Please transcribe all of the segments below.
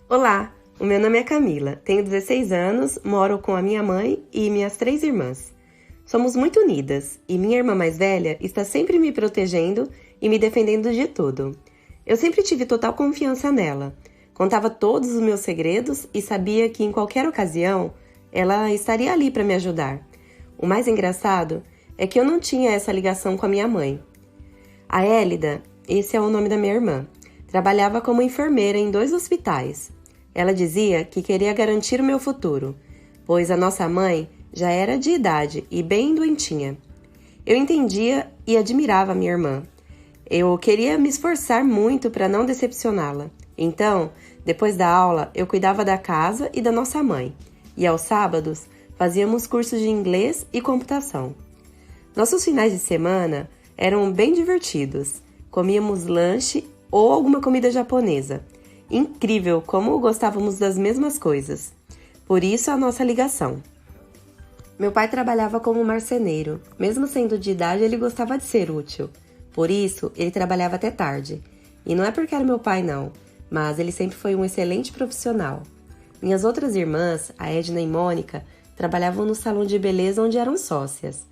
Olá, o meu nome é Camila, tenho 16 anos, moro com a minha mãe e minhas 3 irmãs. Somos muito unidas e minha irmã mais velha está sempre me protegendo e me defendendo de tudo. Eu sempre tive total confiança nela, contava todos os meus segredos e sabia que em qualquer ocasião ela estaria ali para me ajudar. O mais engraçado é que eu não tinha essa ligação com a minha mãe. A Élida, esse é o nome da minha irmã, trabalhava como enfermeira em 2 hospitais. Ela dizia que queria garantir o meu futuro, pois a nossa mãe já era de idade e bem doentinha. Eu entendia e admirava a minha irmã. Eu queria me esforçar muito para não decepcioná-la. Então, depois da aula, eu cuidava da casa e da nossa mãe. E aos sábados, fazíamos cursos de inglês e computação. Nossos finais de semana eram bem divertidos. Comíamos lanche ou alguma comida japonesa. Incrível como gostávamos das mesmas coisas. Por isso a nossa ligação. Meu pai trabalhava como marceneiro. Mesmo sendo de idade, ele gostava de ser útil. Por isso, ele trabalhava até tarde. E não é porque era meu pai, não, mas ele sempre foi um excelente profissional. Minhas outras irmãs, a Edna e Mônica, trabalhavam no salão de beleza onde eram sócias.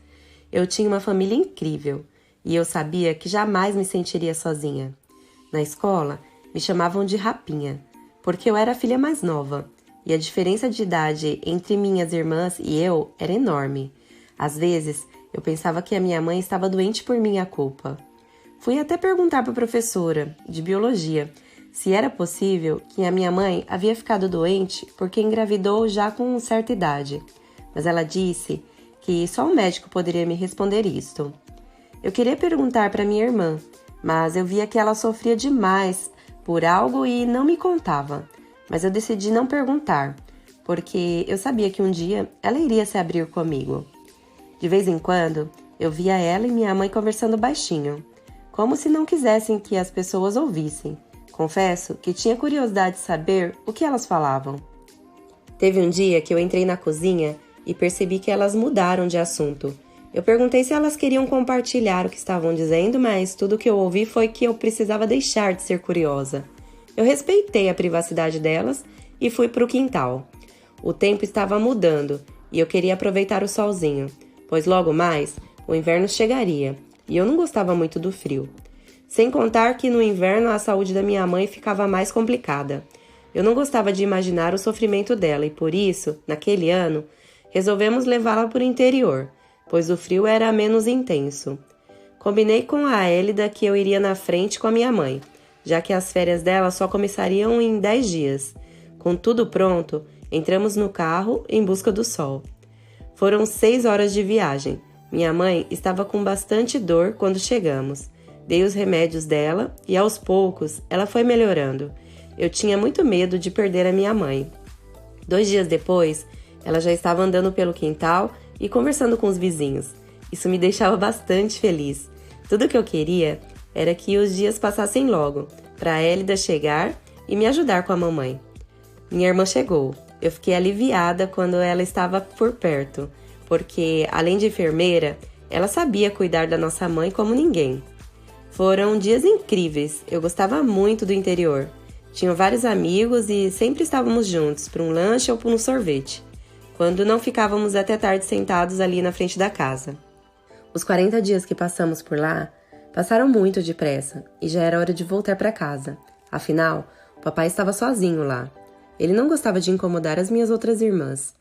Eu tinha uma família incrível e eu sabia que jamais me sentiria sozinha. Na escola, me chamavam de Rapinha, porque eu era a filha mais nova e a diferença de idade entre minhas irmãs e eu era enorme. Às vezes, eu pensava que a minha mãe estava doente por minha culpa. Fui até perguntar para a professora de biologia se era possível que a minha mãe havia ficado doente porque engravidou já com certa idade, mas ela disse que só um médico poderia me responder isto. Eu queria perguntar para minha irmã, mas eu via que ela sofria demais por algo e não me contava. Mas eu decidi não perguntar, porque eu sabia que um dia ela iria se abrir comigo. De vez em quando, eu via ela e minha mãe conversando baixinho, como se não quisessem que as pessoas ouvissem. Confesso que tinha curiosidade de saber o que elas falavam. Teve um dia que eu entrei na cozinha e percebi que elas mudaram de assunto. Eu perguntei se elas queriam compartilhar o que estavam dizendo, mas tudo que eu ouvi foi que eu precisava deixar de ser curiosa. Eu respeitei a privacidade delas e fui para o quintal. O tempo estava mudando e eu queria aproveitar o solzinho, pois logo mais o inverno chegaria e eu não gostava muito do frio. Sem contar que no inverno a saúde da minha mãe ficava mais complicada. Eu não gostava de imaginar o sofrimento dela e por isso, naquele ano, resolvemos levá-la para o interior, pois o frio era menos intenso. Combinei com a Élida que eu iria na frente com a minha mãe, já que as férias dela só começariam em 10 dias. Com tudo pronto, entramos no carro em busca do sol. Foram 6 horas de viagem. Minha mãe estava com bastante dor quando chegamos. Dei os remédios dela e aos poucos ela foi melhorando. Eu tinha muito medo de perder a minha mãe. 2 dias depois, ela já estava andando pelo quintal e conversando com os vizinhos. Isso me deixava bastante feliz. Tudo que eu queria era que os dias passassem logo, para a Élida chegar e me ajudar com a mamãe. Minha irmã chegou. Eu fiquei aliviada quando ela estava por perto, porque, além de enfermeira, ela sabia cuidar da nossa mãe como ninguém. Foram dias incríveis. Eu gostava muito do interior. Tinha vários amigos e sempre estávamos juntos, para um lanche ou para um sorvete, quando não ficávamos até tarde sentados ali na frente da casa. Os 40 dias que passamos por lá passaram muito depressa e já era hora de voltar para casa. Afinal, o papai estava sozinho lá. Ele não gostava de incomodar as minhas outras irmãs.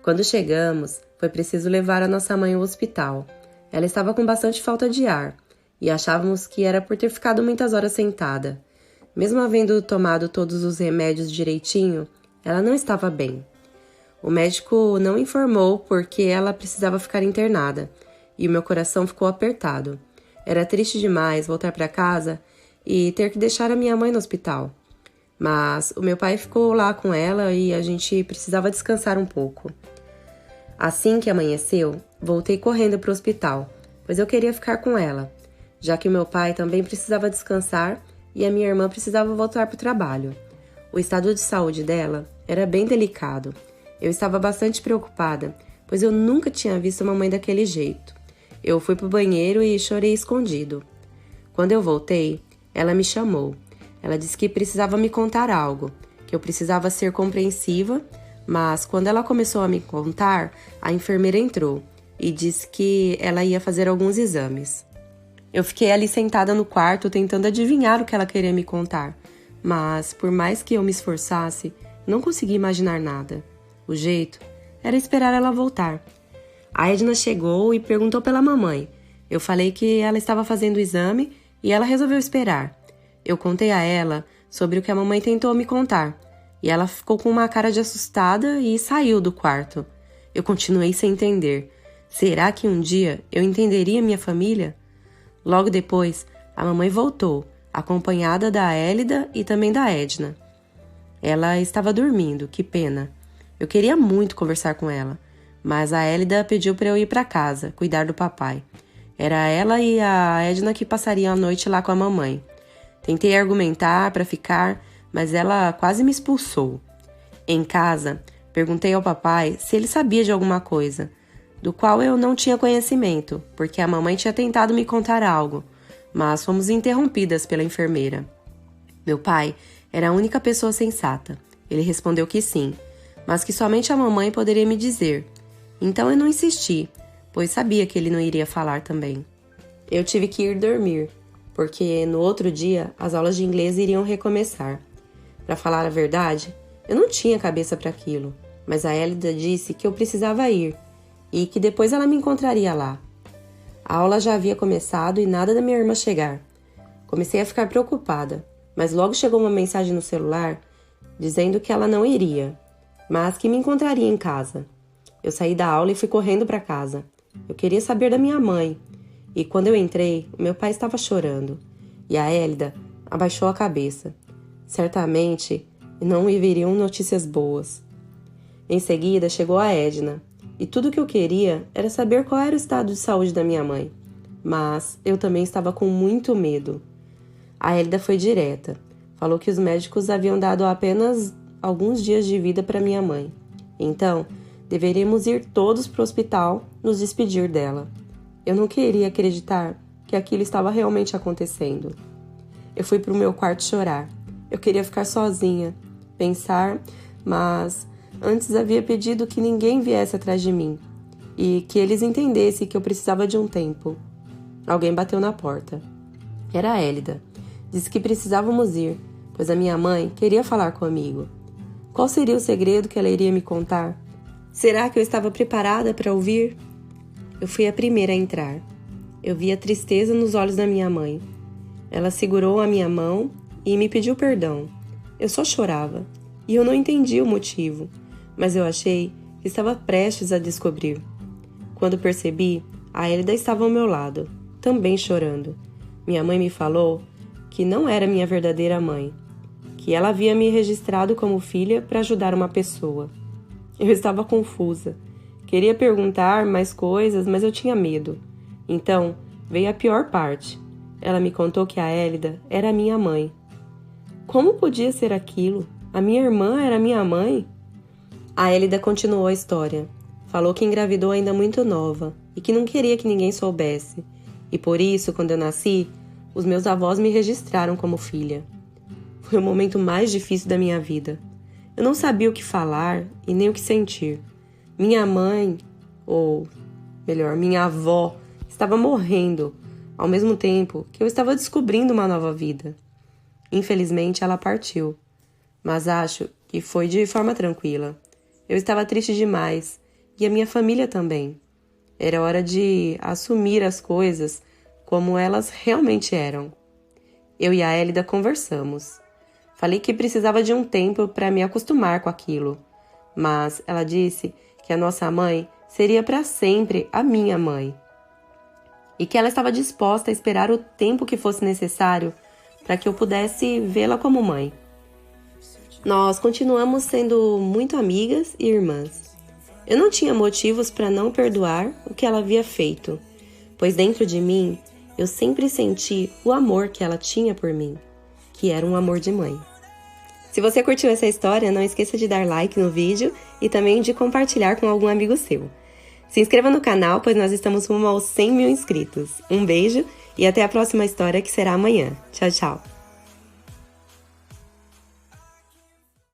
Quando chegamos, foi preciso levar a nossa mãe ao hospital. Ela estava com bastante falta de ar e achávamos que era por ter ficado muitas horas sentada. Mesmo havendo tomado todos os remédios direitinho, ela não estava bem. O médico não informou porque ela precisava ficar internada e o meu coração ficou apertado. Era triste demais voltar para casa e ter que deixar a minha mãe no hospital. Mas o meu pai ficou lá com ela e a gente precisava descansar um pouco. Assim que amanheceu, voltei correndo para o hospital, pois eu queria ficar com ela, já que o meu pai também precisava descansar e a minha irmã precisava voltar para o trabalho. O estado de saúde dela era bem delicado. Eu estava bastante preocupada, pois eu nunca tinha visto uma mãe daquele jeito. Eu fui para o banheiro e chorei escondido. Quando eu voltei, ela me chamou. Ela disse que precisava me contar algo, que eu precisava ser compreensiva, mas quando ela começou a me contar, a enfermeira entrou e disse que ela ia fazer alguns exames. Eu fiquei ali sentada no quarto tentando adivinhar o que ela queria me contar, mas por mais que eu me esforçasse, não consegui imaginar nada. O jeito era esperar ela voltar. A Edna chegou e perguntou pela mamãe. Eu falei que ela estava fazendo o exame e ela resolveu esperar. Eu contei a ela sobre o que a mamãe tentou me contar e ela ficou com uma cara de assustada e saiu do quarto. Eu continuei sem entender. Será que um dia eu entenderia minha família? Logo depois, a mamãe voltou, acompanhada da Élida e também da Edna. Ela estava dormindo, que pena. Eu queria muito conversar com ela, mas a Élida pediu para eu ir para casa, cuidar do papai. Era ela e a Edna que passariam a noite lá com a mamãe. Tentei argumentar para ficar, mas ela quase me expulsou. Em casa, perguntei ao papai se ele sabia de alguma coisa, do qual eu não tinha conhecimento, porque a mamãe tinha tentado me contar algo, mas fomos interrompidas pela enfermeira. Meu pai era a única pessoa sensata. Ele respondeu que sim, mas que somente a mamãe poderia me dizer. Então eu não insisti, pois sabia que ele não iria falar também. Eu tive que ir dormir, porque no outro dia as aulas de inglês iriam recomeçar. Para falar a verdade, eu não tinha cabeça para aquilo, mas a Élida disse que eu precisava ir e que depois ela me encontraria lá. A aula já havia começado e nada da minha irmã chegar. Comecei a ficar preocupada, mas logo chegou uma mensagem no celular dizendo que ela não iria, mas que me encontraria em casa. Eu saí da aula e fui correndo para casa. Eu queria saber da minha mãe. E quando eu entrei, o meu pai estava chorando. E a Élida abaixou a cabeça. Certamente não me viriam notícias boas. Em seguida chegou a Edna. E tudo o que eu queria era saber qual era o estado de saúde da minha mãe. Mas eu também estava com muito medo. A Élida foi direta. Falou que os médicos haviam dado apenas alguns dias de vida para minha mãe. Então, deveríamos ir todos para o hospital nos despedir dela. Eu não queria acreditar que aquilo estava realmente acontecendo. Eu fui para o meu quarto chorar. Eu queria ficar sozinha, pensar, mas antes havia pedido que ninguém viesse atrás de mim e que eles entendessem que eu precisava de um tempo. Alguém bateu na porta. Era a Élida. Disse que precisávamos ir, pois a minha mãe queria falar comigo. Qual seria o segredo que ela iria me contar? Será que eu estava preparada para ouvir? Eu fui a primeira a entrar. Eu vi a tristeza nos olhos da minha mãe. Ela segurou a minha mão e me pediu perdão. Eu só chorava e eu não entendi o motivo, mas eu achei que estava prestes a descobrir. Quando percebi, a Élida estava ao meu lado, também chorando. Minha mãe me falou que não era minha verdadeira mãe, que ela havia me registrado como filha para ajudar uma pessoa. Eu estava confusa. Queria perguntar mais coisas, mas eu tinha medo. Então, veio a pior parte. Ela me contou que a Élida era minha mãe. Como podia ser aquilo? A minha irmã era minha mãe? A Élida continuou a história. Falou que engravidou ainda muito nova e que não queria que ninguém soubesse. E por isso, quando eu nasci, os meus avós me registraram como filha. Foi o momento mais difícil da minha vida. Eu não sabia o que falar e nem o que sentir. Minha mãe, ou melhor, minha avó, estava morrendo, ao mesmo tempo que eu estava descobrindo uma nova vida. Infelizmente, ela partiu, mas acho que foi de forma tranquila. Eu estava triste demais, e a minha família também. Era hora de assumir as coisas como elas realmente eram. Eu e a Élida conversamos. Falei que precisava de um tempo para me acostumar com aquilo, mas ela disse que a nossa mãe seria para sempre a minha mãe e que ela estava disposta a esperar o tempo que fosse necessário para que eu pudesse vê-la como mãe. Nós continuamos sendo muito amigas e irmãs. Eu não tinha motivos para não perdoar o que ela havia feito, pois dentro de mim eu sempre senti o amor que ela tinha por mim, que era um amor de mãe. Se você curtiu essa história, não esqueça de dar like no vídeo e também de compartilhar com algum amigo seu. Se inscreva no canal, pois nós estamos rumo aos 100 mil inscritos. Um beijo e até a próxima história, que será amanhã. Tchau, tchau!